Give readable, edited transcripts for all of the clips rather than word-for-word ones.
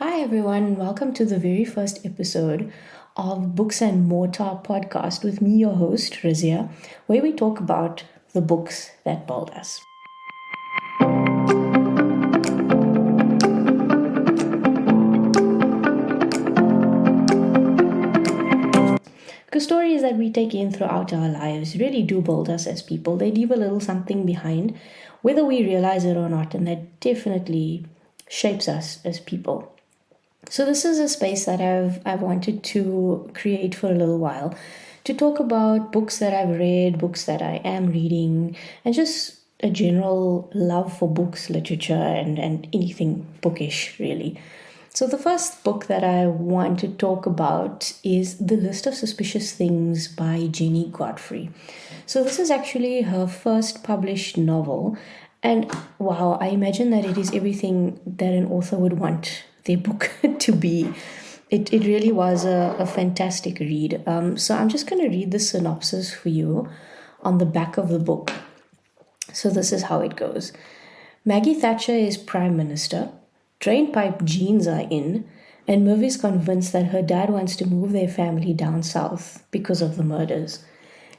Hi, everyone. Welcome to the very first episode of Books and Mortar podcast with me, your host, Rizia, where we talk about the books that build us. Because stories that we take in throughout our lives really do build us as people. They leave a little something behind, whether we realize it or not, and that definitely shapes us as people. So this is a space that I've wanted to create for a little while to talk about books that I've read, books that I am reading, and just a general love for books, literature, and anything bookish, really. So the first book that I want to talk about is The List of Suspicious Things by Jennie Godfrey. So this is actually her first published novel, and wow, I imagine that it is everything that an author would want their book to be. It really was a fantastic read. So I'm just going to read the synopsis for you on the back of the book. So this is how it goes. Maggie Thatcher is Prime Minister. Drainpipe jeans are in, and Merv is convinced that her dad wants to move their family down south because of the murders.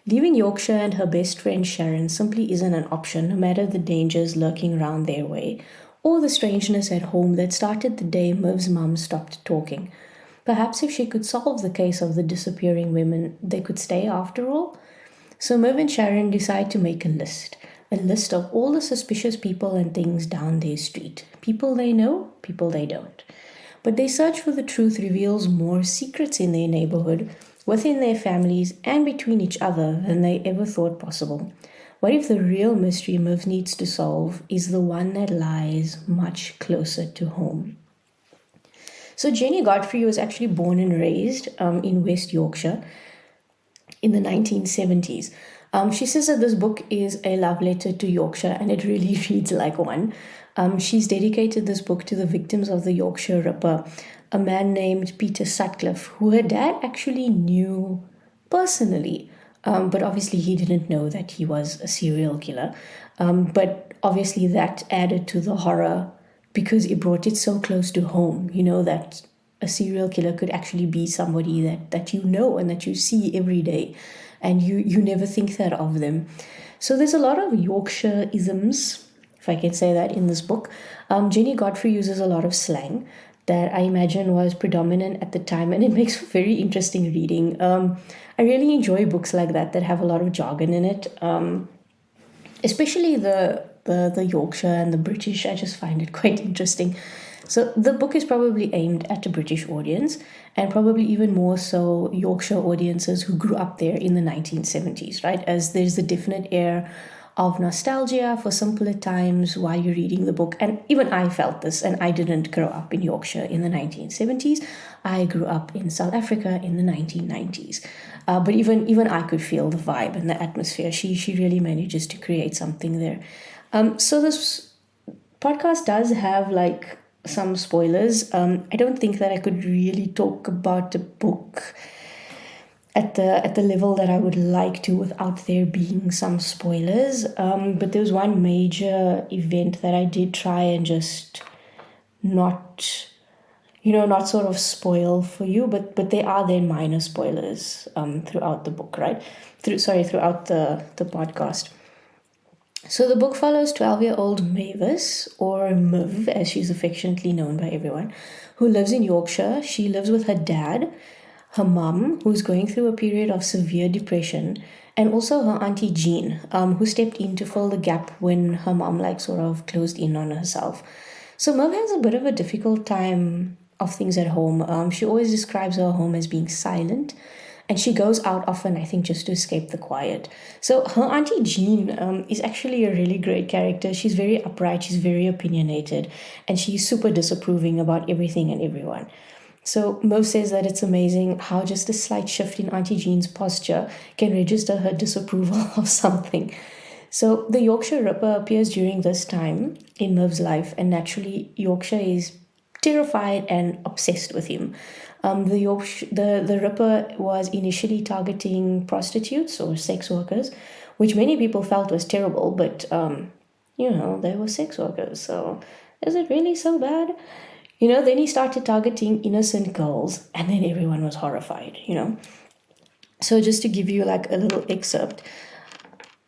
Leaving Yorkshire and her best friend Sharon simply isn't an option, no matter the dangers lurking around their way, or the strangeness at home that started the day Merv's mum stopped talking. Perhaps if she could solve the case of the disappearing women, they could stay after all? So Merv and Sharon decide to make a list of all the suspicious people and things down their street. People they know, people they don't. But their search for the truth reveals more secrets in their neighborhood, within their families, and between each other than they ever thought possible. What if the real mystery Merv needs to solve is the one that lies much closer to home? So Jennie Godfrey was actually born and raised in West Yorkshire in the 1970s. She says that this book is a love letter to Yorkshire, and it really reads like one. She's dedicated this book to the victims of the Yorkshire Ripper, a man named Peter Sutcliffe, who her dad actually knew personally. But obviously, he didn't know that he was a serial killer. But obviously, that added to the horror because it brought it so close to home, that a serial killer could actually be somebody that you know and that you see every day, and you never think that of them. So there's a lot of Yorkshire isms, if I can say that, in this book. Jennie Godfrey uses a lot of slang that I imagine was predominant at the time, and it makes for very interesting reading. I really enjoy books like that have a lot of jargon in it, especially the Yorkshire and the British. I just find it quite interesting. So the book is probably aimed at a British audience, and probably even more so Yorkshire audiences who grew up there in the 1970s, right? As there's a definite air of nostalgia for simpler times while you're reading the book. And even I felt this, and I didn't grow up in Yorkshire in the 1970s. I grew up in South Africa in the 1990s. But even I could feel the vibe and the atmosphere. She really manages to create something there. So this podcast does have like some spoilers. I don't think that I could really talk about the book at the level that I would like to without there being some spoilers. But there was one major event that I did try and just not sort of spoil for you, but there are then minor spoilers throughout the book, right? Throughout the podcast. So the book follows 12-year-old Mavis, or Miv, as she's affectionately known by everyone, who lives in Yorkshire. She lives with her dad, her mum, who's going through a period of severe depression, and also her auntie Jean, who stepped in to fill the gap when her mum sort of closed in on herself. So Miv has a bit of a difficult time of things at home. She always describes her home as being silent, and she goes out often, I think, just to escape the quiet. So her auntie Jean is actually a really great character. She's very upright, she's very opinionated, and she's super disapproving about everything and everyone. So Mo says that it's amazing how just a slight shift in Auntie Jean's posture can register her disapproval of something. So the Yorkshire Ripper appears during this time in Merv's life, and naturally Yorkshire is terrified and obsessed with him. The Ripper was initially targeting prostitutes or sex workers, which many people felt was terrible, but they were sex workers, so is it really so bad? Then he started targeting innocent girls, and then everyone was horrified. So just to give you like a little excerpt.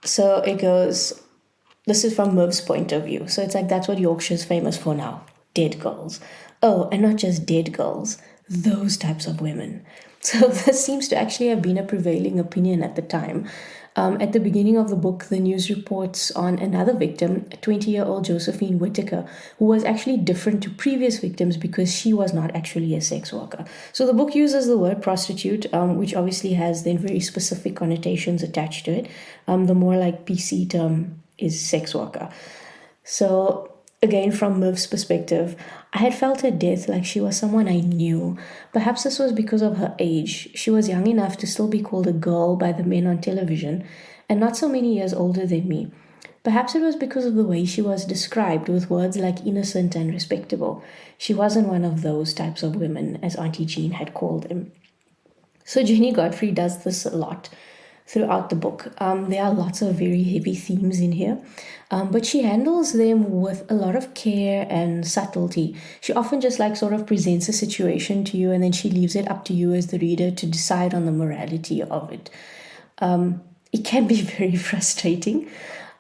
So it goes, this is from Merv's point of view. So it's like, that's what Yorkshire's famous for now. Dead girls. Oh, and not just dead girls, those types of women. So this seems to actually have been a prevailing opinion at the time. At the beginning of the book, the news reports on another victim, a 20-year-old Josephine Whittaker, who was actually different to previous victims because she was not actually a sex worker. So the book uses the word prostitute, which obviously has then very specific connotations attached to it. The more like PC term is sex worker. So again, from Miv's perspective, I had felt her death like she was someone I knew. Perhaps this was because of her age. She was young enough to still be called a girl by the men on television, and not so many years older than me. Perhaps it was because of the way she was described with words like innocent and respectable. She wasn't one of those types of women, as Auntie Jean had called them. So Jennie Godfrey does this a lot throughout the book. There are lots of very heavy themes in here, but she handles them with a lot of care and subtlety. She often just like sort of presents a situation to you, and then she leaves it up to you as the reader to decide on the morality of it. It can be very frustrating,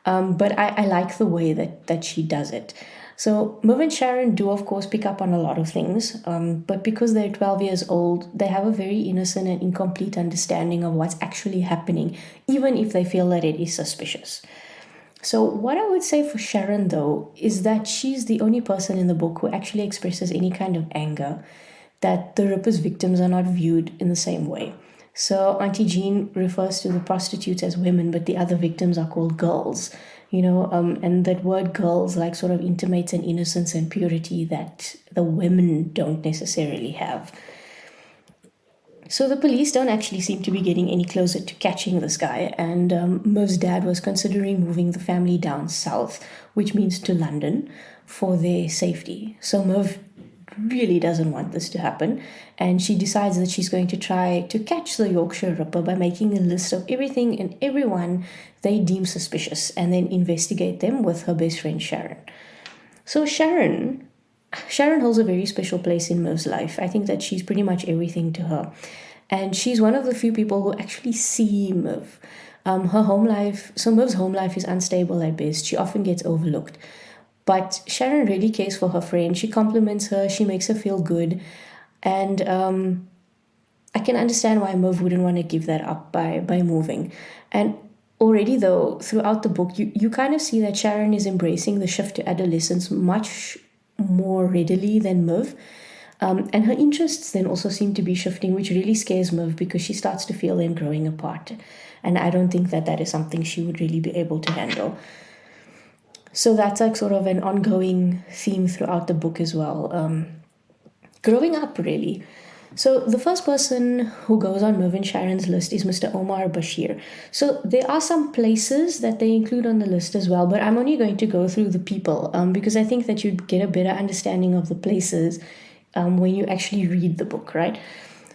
but I like the way that she does it. So Merv and Sharon do, of course, pick up on a lot of things, but because they're 12 years old, they have a very innocent and incomplete understanding of what's actually happening, even if they feel that it is suspicious. So what I would say for Sharon, though, is that she's the only person in the book who actually expresses any kind of anger, that the Ripper's victims are not viewed in the same way. So Auntie Jean refers to the prostitutes as women, but the other victims are called girls. And that word girls like sort of intimates an innocence and purity that the women don't necessarily have. So the police don't actually seem to be getting any closer to catching this guy, and Merv's dad was considering moving the family down south, which means to London, for their safety. So Merv really doesn't want this to happen, and she decides that she's going to try to catch the Yorkshire Ripper by making a list of everything and everyone they deem suspicious and then investigate them with her best friend Sharon. So Sharon holds a very special place in Merv's life. I think that she's pretty much everything to her, and she's one of the few people who actually see Merv. Her home life, so Merv's home life is unstable at best. She often gets overlooked. But Sharon really cares for her friend. She compliments her. She makes her feel good. And I can understand why Merv wouldn't want to give that up by moving. And already, though, throughout the book, you kind of see that Sharon is embracing the shift to adolescence much more readily than Merv. And her interests then also seem to be shifting, which really scares Merv because she starts to feel them growing apart. And I don't think that is something she would really be able to handle. So that's like sort of an ongoing theme throughout the book as well. Growing up, really. So the first person who goes on Merv and Sharon's list is Mr. Omar Bashir. So there are some places that they include on the list as well, but I'm only going to go through the people because I think that you'd get a better understanding of the places when you actually read the book, right?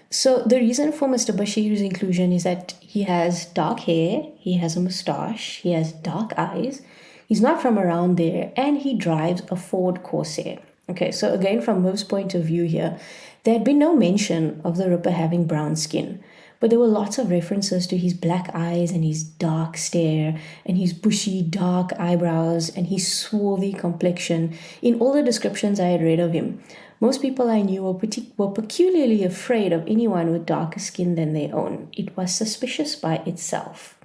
So the reason for Mr. Bashir's inclusion is that he has dark hair, he has a moustache, he has dark eyes, he's not from around there, and he drives a Ford Corsair. Okay, so again, from Merv's point of view here, there had been no mention of the Ripper having brown skin, but there were lots of references to his black eyes and his dark stare and his bushy dark eyebrows and his swarthy complexion in all the descriptions I had read of him. Most people I knew were peculiarly afraid of anyone with darker skin than their own. It was suspicious by itself.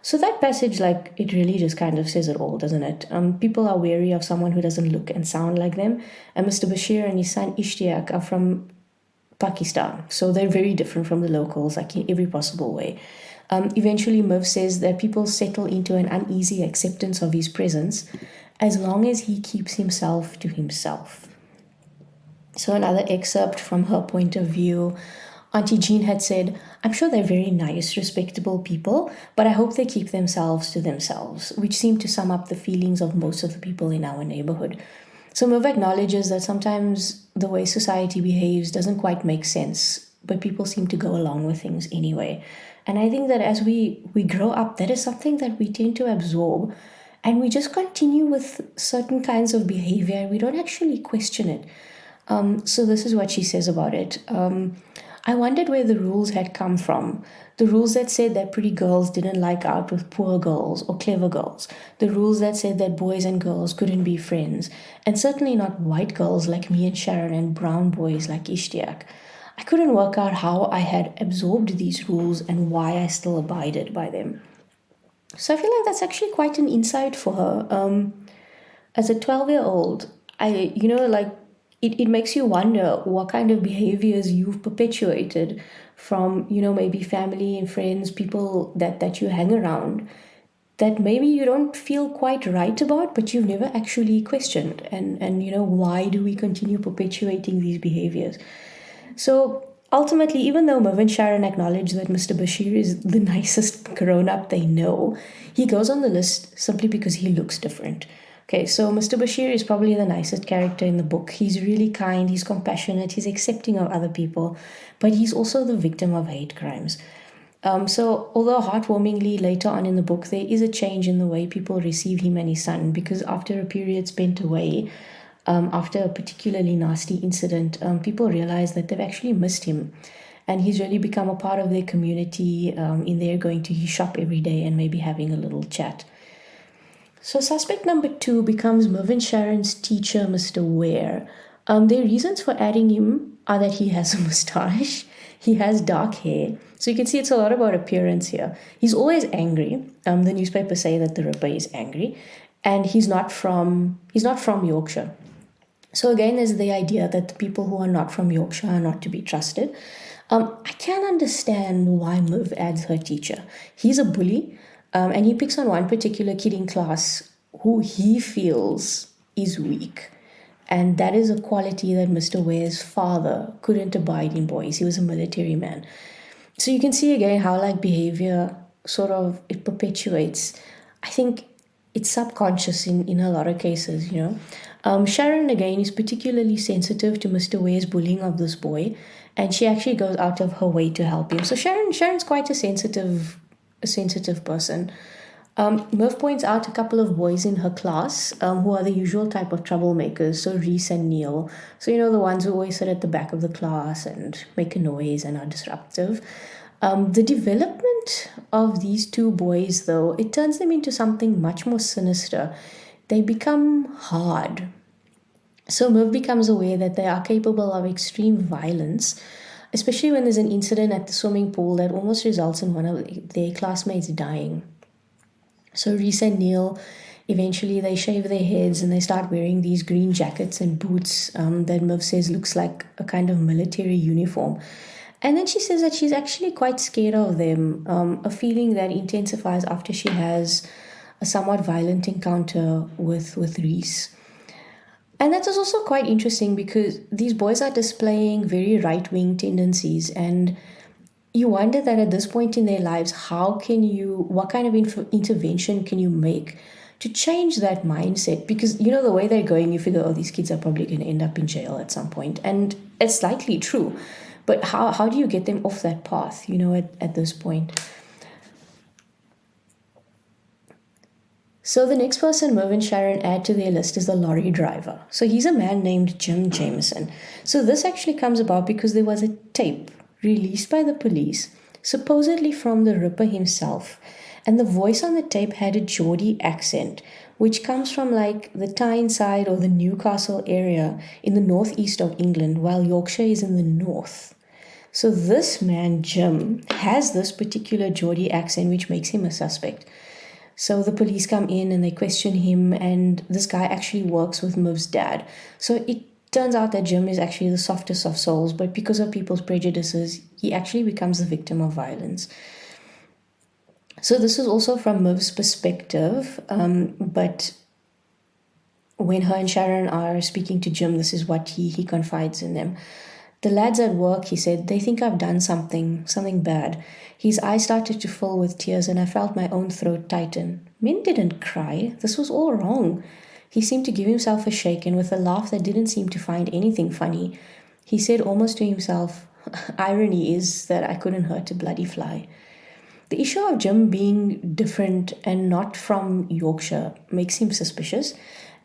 So that passage, it really just kind of says it all, doesn't it? People are wary of someone who doesn't look and sound like them. And Mr. Bashir and his son Ishtiaq are from Pakistan. So they're very different from the locals, like in every possible way. Eventually, Merv says that people settle into an uneasy acceptance of his presence as long as he keeps himself to himself. So another excerpt from her point of view. Auntie Jean had said, I'm sure they're very nice, respectable people, but I hope they keep themselves to themselves, which seemed to sum up the feelings of most of the people in our neighborhood. So Merv acknowledges that sometimes the way society behaves doesn't quite make sense, but people seem to go along with things anyway. And I think that as we grow up, that is something that we tend to absorb, and we just continue with certain kinds of behavior, and we don't actually question it. So this is what she says about it. I wondered where the rules had come from. The rules that said that pretty girls didn't like out with poor girls or clever girls. The rules that said that boys and girls couldn't be friends. And certainly not white girls like me and Sharon and brown boys like Ishtiak. I couldn't work out how I had absorbed these rules and why I still abided by them. So I feel like that's actually quite an insight for her. As a 12-year-old, it makes you wonder what kind of behaviors you've perpetuated from, maybe family and friends, people that you hang around, that maybe you don't feel quite right about, but you've never actually questioned. And why do we continue perpetuating these behaviors? So ultimately, even though Merv and Sharon acknowledge that Mr. Bashir is the nicest grown up they know, he goes on the list simply because he looks different. Okay, so Mr. Bashir is probably the nicest character in the book. He's really kind, he's compassionate, he's accepting of other people, but he's also the victim of hate crimes. So, although heartwarmingly later on in the book, there is a change in the way people receive him and his son, because after a period spent away, after a particularly nasty incident, people realize that they've actually missed him. And he's really become a part of their community, in there going to his shop every day and maybe having a little chat. So suspect number 2 becomes Mervyn Sharon's teacher, Mr. Ware. Their reasons for adding him are that he has a moustache, he has dark hair. So you can see it's a lot about appearance here. He's always angry. The newspapers say that the Ripper is angry, and he's not from Yorkshire. So again, there's the idea that the people who are not from Yorkshire are not to be trusted. I can't understand why Merv adds her teacher. He's a bully. And he picks on one particular kid in class who he feels is weak. And that is a quality that Mr. Ware's father couldn't abide in boys. He was a military man. So you can see again how behavior it perpetuates. I think it's subconscious in a lot of cases, Sharon again is particularly sensitive to Mr. Ware's bullying of this boy. And she actually goes out of her way to help him. So Sharon's quite a sensitive person. Merv points out a couple of boys in her class who are the usual type of troublemakers. So Reese and Neil. So, the ones who always sit at the back of the class and make a noise and are disruptive. The development of these 2 boys, though, it turns them into something much more sinister. They become hard. So Merv becomes aware that they are capable of extreme violence, especially when there's an incident at the swimming pool that almost results in one of their classmates dying. So Reese and Neil, eventually they shave their heads and they start wearing these green jackets and boots that Merv says looks like a kind of military uniform. And then she says that she's actually quite scared of them, a feeling that intensifies after she has a somewhat violent encounter with Reese. And that is also quite interesting because these boys are displaying very right-wing tendencies, and you wonder that at this point in their lives, what kind of intervention can you make to change that mindset? Because, the way they're going, you figure, these kids are probably going to end up in jail at some point. And it's likely true. But how do you get them off that path, at this point? So the next person Merv and Sharon add to their list is the lorry driver. So he's a man named Jim Jameson. So this actually comes about because there was a tape released by the police, supposedly from the Ripper himself. And the voice on the tape had a Geordie accent, which comes from the Tyneside or the Newcastle area in the northeast of England, while Yorkshire is in the north. So this man, Jim, has this particular Geordie accent, which makes him a suspect. So the police come in and they question him, and this guy actually works with Merv's dad. So it turns out that Jim is actually the softest of souls, but because of people's prejudices, he actually becomes the victim of violence. So this is also from Merv's perspective, but when her and Sharon are speaking to Jim, this is what he confides in them. The lads at work, he said, they think I've done something bad. His eyes started to fill with tears and I felt my own throat tighten. Men didn't cry. This was all wrong. He seemed to give himself a shake, and with a laugh that didn't seem to find anything funny, he said almost to himself, irony is that I couldn't hurt a bloody fly. The issue of Jim being different and not from Yorkshire makes him suspicious.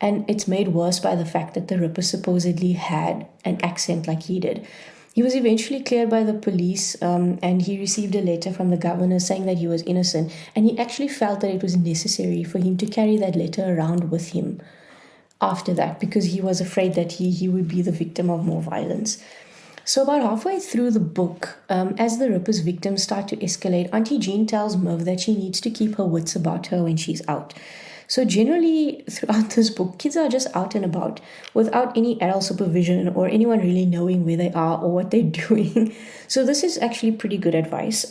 And it's made worse by the fact that the Ripper supposedly had an accent like he did. He was eventually cleared by the police, and he received a letter from the governor saying that he was innocent. And he actually felt that it was necessary for him to carry that letter around with him after that, because he was afraid that he would be the victim of more violence. So about halfway through the book, as the Ripper's victims start to escalate, Auntie Jean tells Merv that she needs to keep her wits about her when she's out. So generally, throughout this book, kids are just out and about without any adult supervision or anyone really knowing where they are or what they're doing. So this is actually pretty good advice,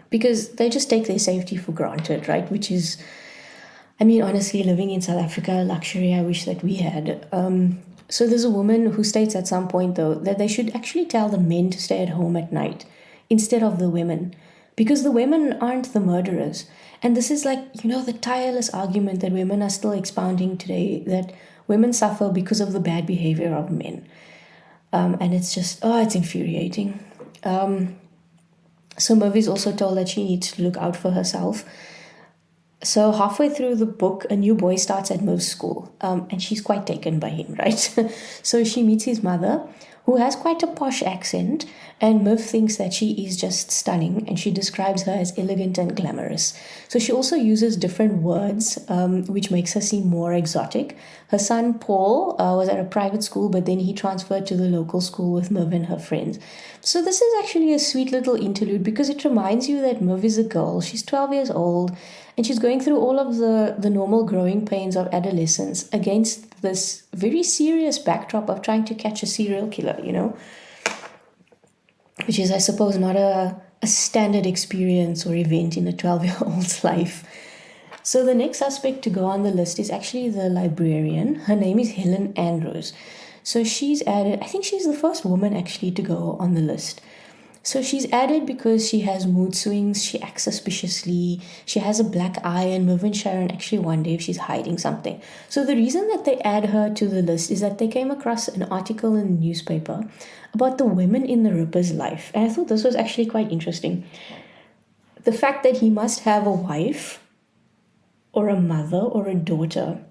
because they just take their safety for granted, right? Which is, I mean, honestly, living in South Africa, a luxury I wish that we had. So there's a woman who states at some point, though, that they should actually tell the men to stay at home at night instead of the women, because the women aren't the murderers. And this is like, the tireless argument that women are still expounding today, that women suffer because of the bad behavior of men. And it's just, it's infuriating. So Merv is also told that she needs to look out for herself. So halfway through the book, a new boy starts at Merv's school, and she's quite taken by him, right? So she meets his mother, who has quite a posh accent, and Merv thinks that she is just stunning, and she describes her as elegant and glamorous. So she also uses different words, which makes her seem more exotic. Her son, Paul, was at a private school, but then he transferred to the local school with Merv and her friends. So this is actually a sweet little interlude, because it reminds you that Merv is a girl. She's 12 years old, and she's going through all of the normal growing pains of adolescence against this very serious backdrop of trying to catch a serial killer, which is, I suppose, not a standard experience or event in a 12-year-old's life. So the next suspect to go on the list is actually the librarian. Her name is Helen Andrews. So she's added, I think she's the first woman actually to go on the list. So she's added because she has mood swings, she acts suspiciously, she has a black eye, and Merv and Sharon actually wonder if she's hiding something. So the reason that they add her to the list is that they came across an article in the newspaper about the women in the Ripper's life. And I thought this was actually quite interesting. The fact that he must have a wife or a mother or a daughter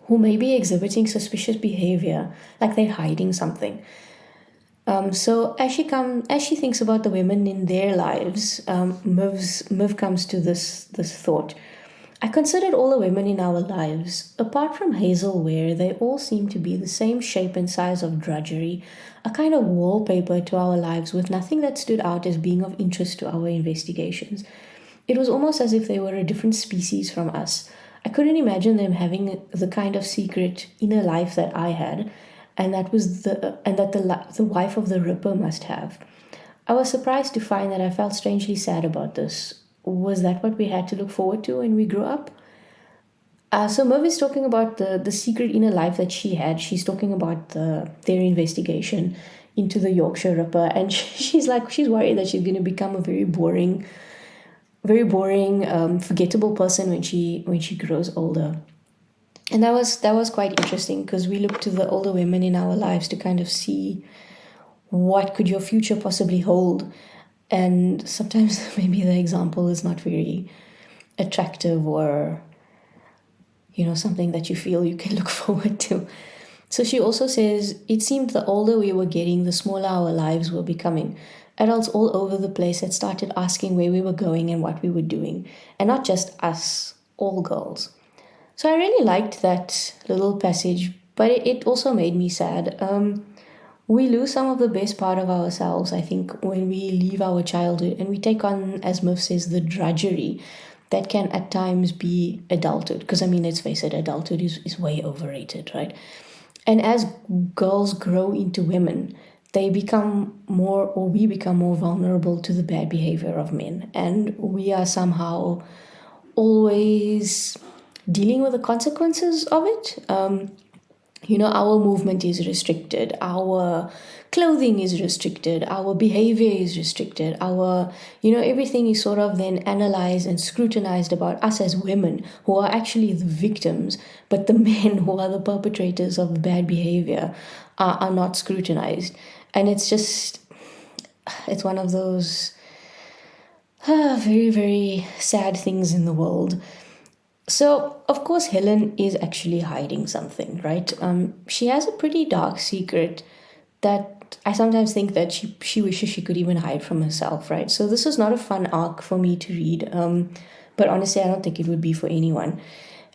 who may be exhibiting suspicious behavior, like they're hiding something. So as she thinks about the women in their lives, Merv comes to this thought. I considered all the women in our lives, apart from Hazel Ware, they all seem to be the same shape and size of drudgery, a kind of wallpaper to our lives with nothing that stood out as being of interest to our investigations. It was almost as if they were a different species from us. I couldn't imagine them having the kind of secret inner life that I had, and that the wife of the Ripper must have. I was surprised to find that I felt strangely sad about this. Was that what we had to look forward to when we grew up? So Merv is talking about the secret inner life that she had. She's talking about their investigation into the Yorkshire Ripper, and she's worried that she's going to become a very boring, forgettable person when she grows older. And that was quite interesting, because we look to the older women in our lives to kind of see what could your future possibly hold. And sometimes maybe the example is not very attractive, or, something that you feel you can look forward to. So she also says, it seemed the older we were getting, the smaller our lives were becoming. Adults all over the place had started asking where we were going and what we were doing. And not just us, all girls. So I really liked that little passage, but it also made me sad. We lose some of the best part of ourselves, I think, when we leave our childhood and we take on, as Merv says, the drudgery that can at times be adulthood. Because, let's face it, adulthood is way overrated, right? And as girls grow into women, we become more vulnerable to the bad behavior of men. And we are somehow always dealing with the consequences of it. Our movement is restricted, our clothing is restricted, our behavior is restricted, everything is sort of then analyzed and scrutinized about us as women, who are actually the victims, but the men who are the perpetrators of bad behavior are not scrutinized. And it's one of those very, very sad things in the world. So, of course, Helen is actually hiding something, right? She has a pretty dark secret that I sometimes think that she wishes she could even hide from herself, right? So, this was not a fun arc for me to read, but honestly, I don't think it would be for anyone.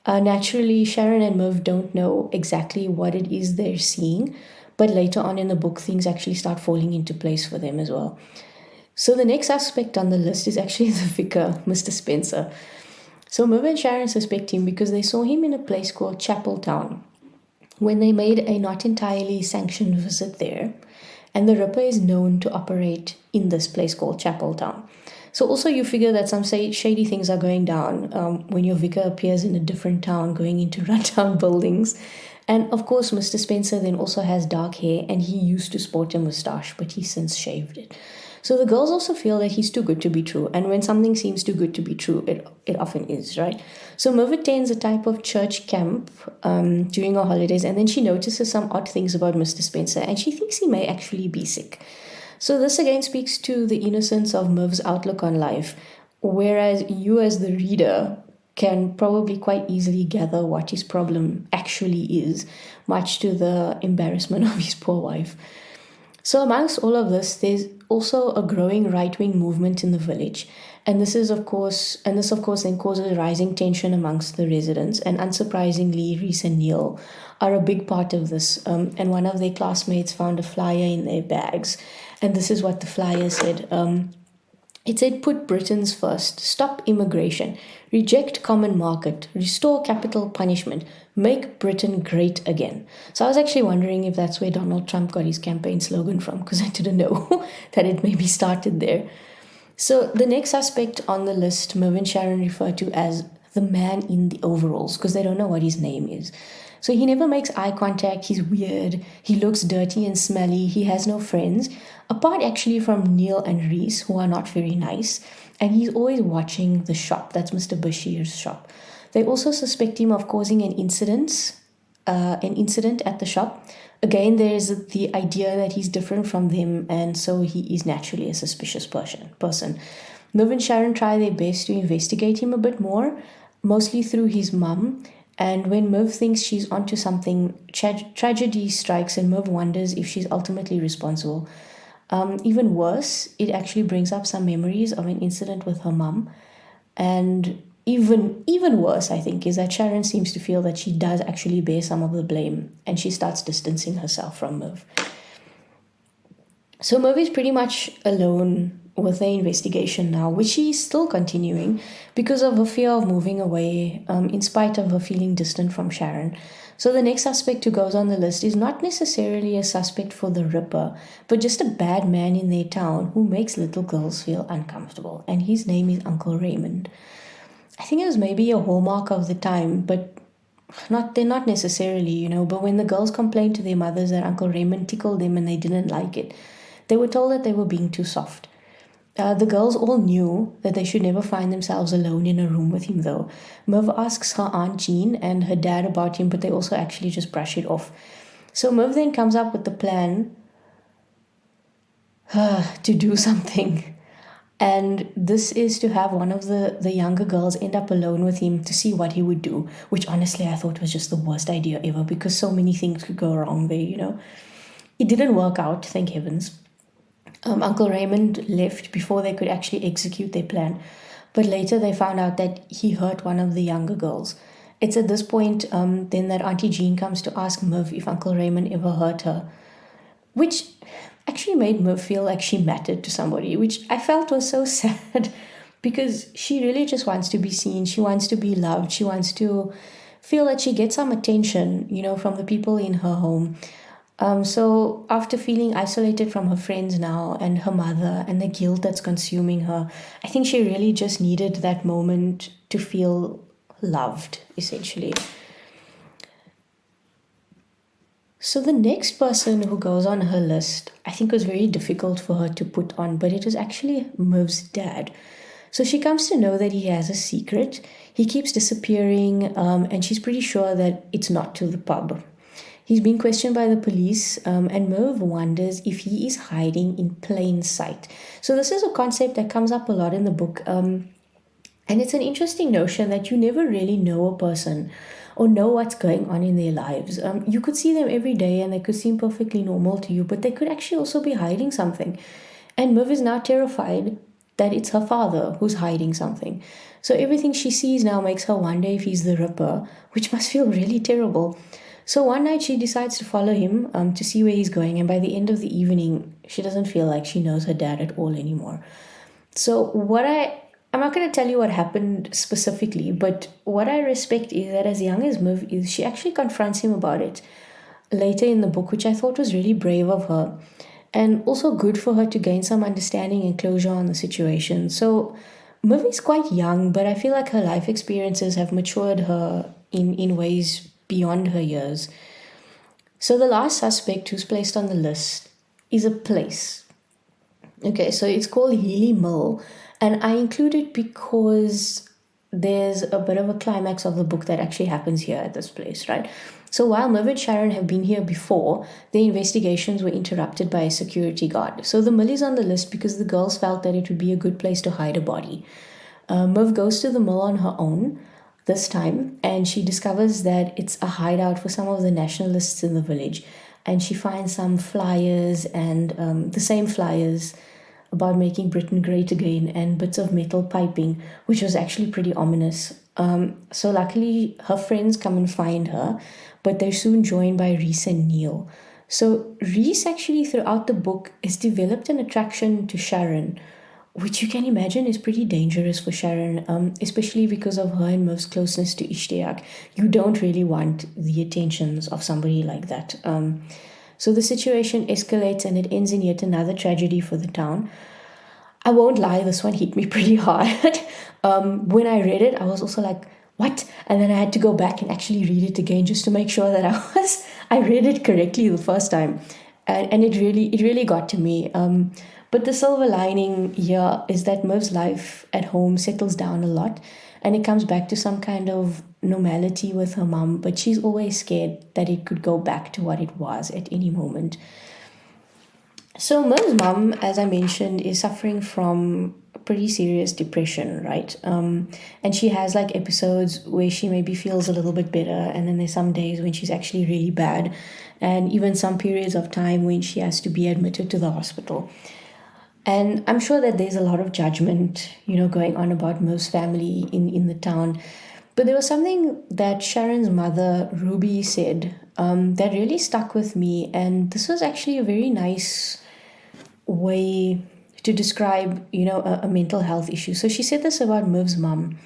Naturally, Sharon and Merv don't know exactly what it is they're seeing, but later on in the book, things actually start falling into place for them as well. So, the next aspect on the list is actually the vicar, Mr. Spencer. So Merv and Sharon suspect him because they saw him in a place called Chapeltown when they made a not entirely sanctioned visit there. And the Ripper is known to operate in this place called Chapeltown. So also you figure that some shady things are going down when your vicar appears in a different town going into rundown buildings. And of course, Mr. Spencer then also has dark hair and he used to sport a moustache, but he since shaved it. So the girls also feel that he's too good to be true. And when something seems too good to be true, it often is, right? So Merv attends a type of church camp during her holidays, and then she notices some odd things about Mr. Spencer, and she thinks he may actually be sick. So this again speaks to the innocence of Merv's outlook on life, whereas you as the reader can probably quite easily gather what his problem actually is, much to the embarrassment of his poor wife. So, amongst all of this, there's also a growing right wing movement in the village. And this, of course, then causes rising tension amongst the residents. And unsurprisingly, Reese and Neil are a big part of this. And one of their classmates found a flyer in their bags. And this is what the flyer said. It said, put Britons first, stop immigration, reject common market, restore capital punishment, make Britain great again. So I was actually wondering if that's where Donald Trump got his campaign slogan from, because I didn't know that it maybe started there. So the next aspect on the list, Merv and Sharon refer to as the man in the overalls, because they don't know what his name is. So he never makes eye contact, he's weird, he looks dirty and smelly, he has no friends, apart actually from Neil and Reese, who are not very nice, and he's always watching the shop. That's Mr. Bashir's shop. They also suspect him of causing an incident at the shop. Again, there's the idea that he's different from them, and so he is naturally a suspicious person. Merv and Sharon try their best to investigate him a bit more, mostly through his mum. And when Merv thinks she's onto something, tragedy strikes, and Merv wonders if she's ultimately responsible. Even worse, it actually brings up some memories of an incident with her mum. And even worse, I think, is that Sharon seems to feel that she does actually bear some of the blame, and she starts distancing herself from Merv. So Merv is pretty much alone with the investigation now, which she's still continuing because of her fear of moving away, in spite of her feeling distant from Sharon. So the next suspect who goes on the list is not necessarily a suspect for the Ripper, but just a bad man in their town who makes little girls feel uncomfortable, and his name is Uncle Raymond. I think it was maybe a hallmark of the time, but they're not necessarily, but when the girls complained to their mothers that Uncle Raymond tickled them and they didn't like it, they were told that they were being too soft. The girls all knew that they should never find themselves alone in a room with him, though. Merv asks her Aunt Jean and her dad about him, but they also actually just brush it off. So Merv then comes up with the plan to do something. And this is to have one of the younger girls end up alone with him to see what he would do, which honestly I thought was just the worst idea ever because so many things could go wrong there. It didn't work out, thank heavens. Uncle Raymond left before they could actually execute their plan, but later they found out that he hurt one of the younger girls. It's at this point then that Auntie Jean comes to ask Merv if Uncle Raymond ever hurt her, which actually made Merv feel like she mattered to somebody, which I felt was so sad because she really just wants to be seen, she wants to be loved, she wants to feel that she gets some attention, from the people in her home. So after feeling isolated from her friends now and her mother and the guilt that's consuming her, I think she really just needed that moment to feel loved, essentially. So the next person who goes on her list, I think was very difficult for her to put on, but it was actually Merv's dad. So she comes to know that he has a secret. He keeps disappearing, and she's pretty sure that it's not to the pub. He's being questioned by the police, and Merv wonders if he is hiding in plain sight. So this is a concept that comes up a lot in the book, And it's an interesting notion that you never really know a person or know what's going on in their lives. You could see them every day and they could seem perfectly normal to you, but they could actually also be hiding something. And Miv is now terrified that it's her father who's hiding something. So everything she sees now makes her wonder if he's the Ripper, which must feel really terrible. So one night she decides to follow him to see where he's going, and by the end of the evening, she doesn't feel like she knows her dad at all anymore. So I'm not going to tell you what happened specifically, but what I respect is that as young as Miv is, she actually confronts him about it later in the book, which I thought was really brave of her and also good for her to gain some understanding and closure on the situation. So Miv is quite young, but I feel like her life experiences have matured her in ways beyond her years. So the last suspect who's placed on the list is a place. Okay, so it's called Healy Mill, and I include it because there's a bit of a climax of the book that actually happens here at this place, right? So while Miv and Sharon have been here before, their investigations were interrupted by a security guard. So the mill is on the list because the girls felt that it would be a good place to hide a body. Miv goes to the mill on her own this time, and she discovers that it's a hideout for some of the nationalists in the village. And she finds some flyers and the same flyers about making Britain great again and bits of metal piping, which was actually pretty ominous. So luckily, her friends come and find her, but they're soon joined by Reese and Neil. So Reese actually throughout the book has developed an attraction to Sharon, which you can imagine is pretty dangerous for Sharon, especially because of her and Miv's closeness to Ishtiaq. You don't really want the attentions of somebody like that. So the situation escalates and it ends in yet another tragedy for the town. I won't lie, this one hit me pretty hard. When I read it, I was also like, what? And then I had to go back and actually read it again just to make sure that I read it correctly the first time. And it really got to me. But the silver lining here is that Miv's life at home settles down a lot and it comes back to some kind of normality with her mum, but she's always scared that it could go back to what it was at any moment. So Miv's mum, as I mentioned, is suffering from a pretty serious depression, right? And she has like episodes where she maybe feels a little bit better, and then there's some days when she's actually really bad, and even some periods of time when she has to be admitted to the hospital. And I'm sure that there's a lot of judgment, going on about Miv's family in the town. But there was something that Sharon's mother, Ruby, said that really stuck with me. And this was actually a very nice way to describe, a mental health issue. So she said this about Miv's mum.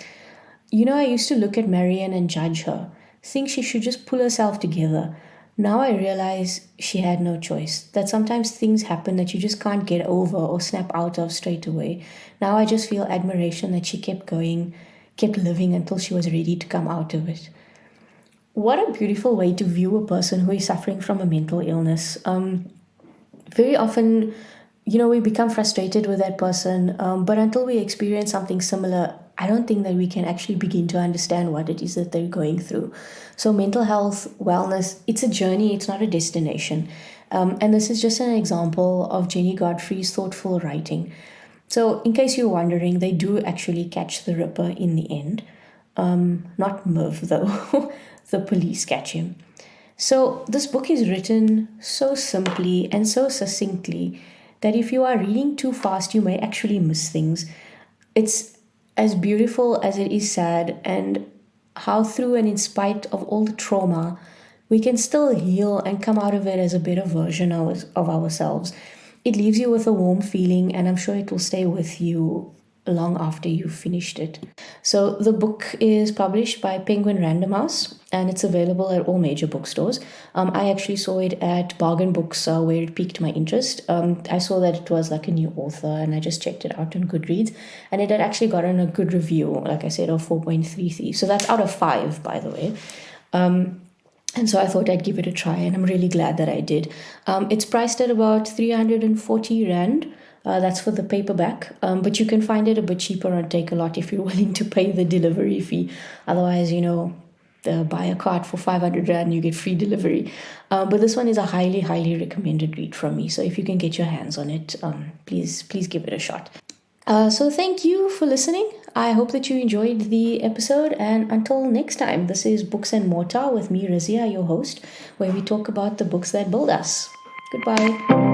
I used to look at Marianne and judge her, think she should just pull herself together. Now I realize she had no choice, that sometimes things happen that you just can't get over or snap out of straight away. Now I just feel admiration that she kept going, kept living until she was ready to come out of it. What a beautiful way to view a person who is suffering from a mental illness. Very often, we become frustrated with that person, but until we experience something similar, I don't think that we can actually begin to understand what it is that they're going through. So mental health, wellness, it's a journey, it's not a destination. And this is just an example of Jennie Godfrey's thoughtful writing. So in case you're wondering, they do actually catch the Ripper in the end. Not Miv though, the police catch him. So this book is written so simply and so succinctly that if you are reading too fast, you may actually miss things. It's as beautiful as it is sad, and how through and in spite of all the trauma, we can still heal and come out of it as a better version of ourselves. It leaves you with a warm feeling, and I'm sure it will stay with you long after you've finished it. So the book is published by Penguin Random House, and it's available at all major bookstores. I actually saw it at Bargain Books where it piqued my interest. I saw that it was like a new author, and I just checked it out on Goodreads, and it had actually gotten a good review, like I said, of 4.33. So that's out of 5, by the way. And so I thought I'd give it a try, and I'm really glad that I did. It's priced at about 340 Rand. That's for the paperback, but you can find it a bit cheaper on Take-A-Lot if you're willing to pay the delivery fee. Otherwise, buy a cart for 500 Rand and you get free delivery. But this one is a highly, highly recommended read from me. So if you can get your hands on it, please give it a shot. So thank you for listening. I hope that you enjoyed the episode, and until next time, this is Books and Mortar with me, Razia, your host, where we talk about the books that build us. Goodbye.